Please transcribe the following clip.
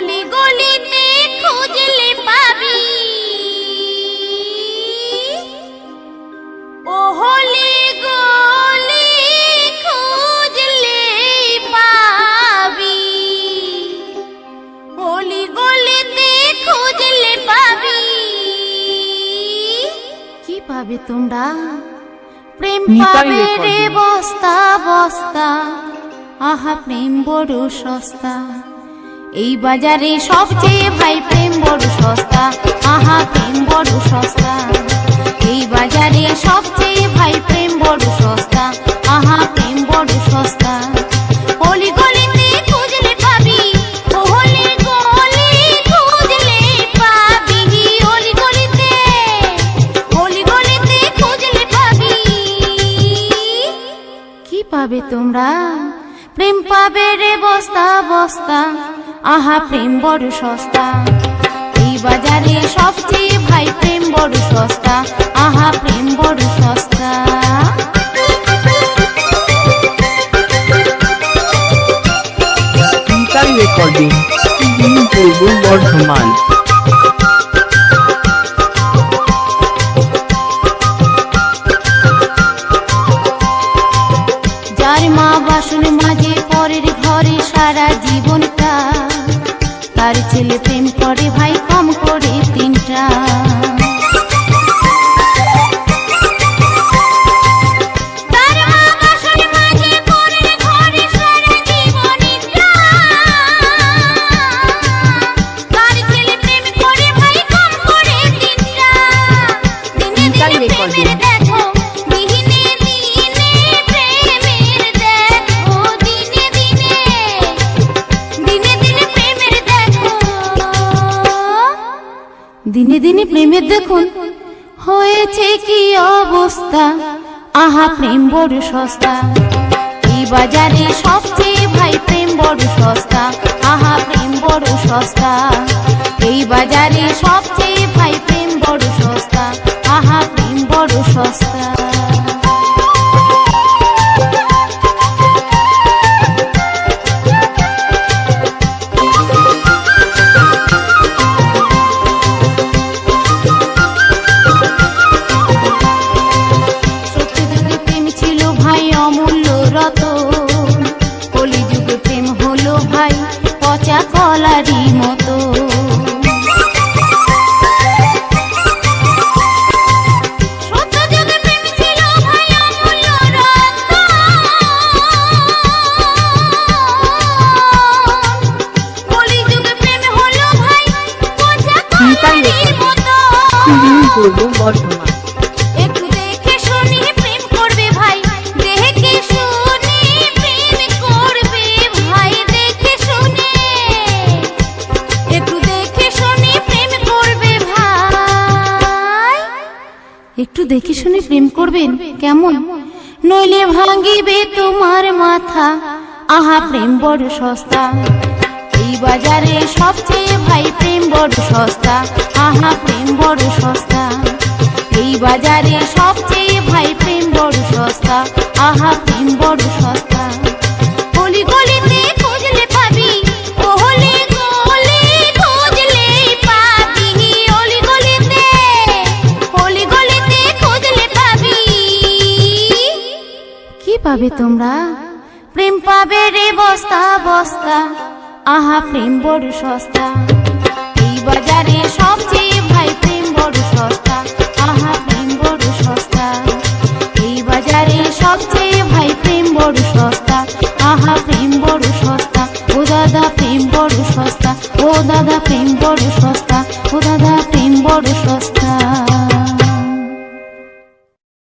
অলি গলিতে খুঁজলে পাবি, ও হলি গলি খুঁজলে পাবি, অলি গলিতে খুঁজলে পাবি। কি পাবে তোমরা? প্রেম পাবে রে বস্তা বস্তা, আহা প্রেম বড় সস্তা। এই বাজারে সবচেয়ে ভাই প্রেম বড় সস্তা, আহা প্রেম বড় সস্তা। এই বাজারে সবচেয়ে ভাই প্রেম বড় সস্তা, আহা প্রেম বড় সস্তা। অলি গলিতে খুঁজলে পাবি, ও হলি গলি খুঁজলে পাবি, অলি গলিতে খুঁজলে পাবি। কি পাবে তোমরা? প্রেম পাবে রে বস্তা বস্তা, আহা প্রেম বড় সস্তা। এই বাজারে সবচেয়ে ভাই প্রেম বড় সস্তা, আহা প্রেম বড় সস্তা। রেকর্ডিং পূর্ব বর্ধমান। যার মা বাসন মাঝে পরের ঘরে সারা জীবনটা, তার ছেলে প্রেম করে ভাই কম করে 3টা। দিনে দিনে প্রেমের দেখুন হয়েছে কি অবস্থা, আহা প্রেম বড় সস্তা। এই বাজারে সবচেয়ে ভাই প্রেম বড় সস্তা, আহা প্রেম বড় সস্তা। এই বাজারে সবচেয়ে ভাই প্রেম বড় সস্তা, আহা প্রেম বড় সস্তা। কলিযুগে প্রেম হলো ভাই পচা কলারই মতো। কলিযুগে প্রেম হলো ভাই পচা কলারই মতো। পূর্ব বর্ধমান। একটু দেখে শুনি প্রেম করবে ভাই, দেখে শুনি প্রেম করবে ভাই, দেখে শুনে একটু দেখে শুনি প্রেম করবে ভাই। একটু দেখে শুনে প্রেম করবেন কেমন, নইলে ভাঙিবে তোমার মাথা, আহা প্রেম বড় সস্তা। এই বাজারে সবচেয়ে ভাই প্রেম বড় সস্তা, আহা প্রেম বড় সস্তা। এই বাজারে সবচেয়ে ভাই প্রেম বড় সস্তা, আহা প্রেম বড় সস্তা। অলি গলিতে খুঁজলে পাবি, ও হলি গলি খুঁজলে পাবি, অলি গলিতে খুঁজলে পাবি। কি পাবে তোমরা? প্রেম পাবে রে বস্তা বস্তা, আহা প্রেম বড় সস্তা। এই বাজারে সবচেয়ে ভাই প্রেম বড় সস্তা, আহা প্রেম বড় সস্তা। এই বাজারে সবচেয়ে ভাই প্রেম বড় সস্তা, আহা প্রেম বড় সস্তা। ও দাদা প্রেম বড় সস্তা, ও দাদা প্রেম বড় সস্তা, ও দাদা প্রেম বড় সস্তা।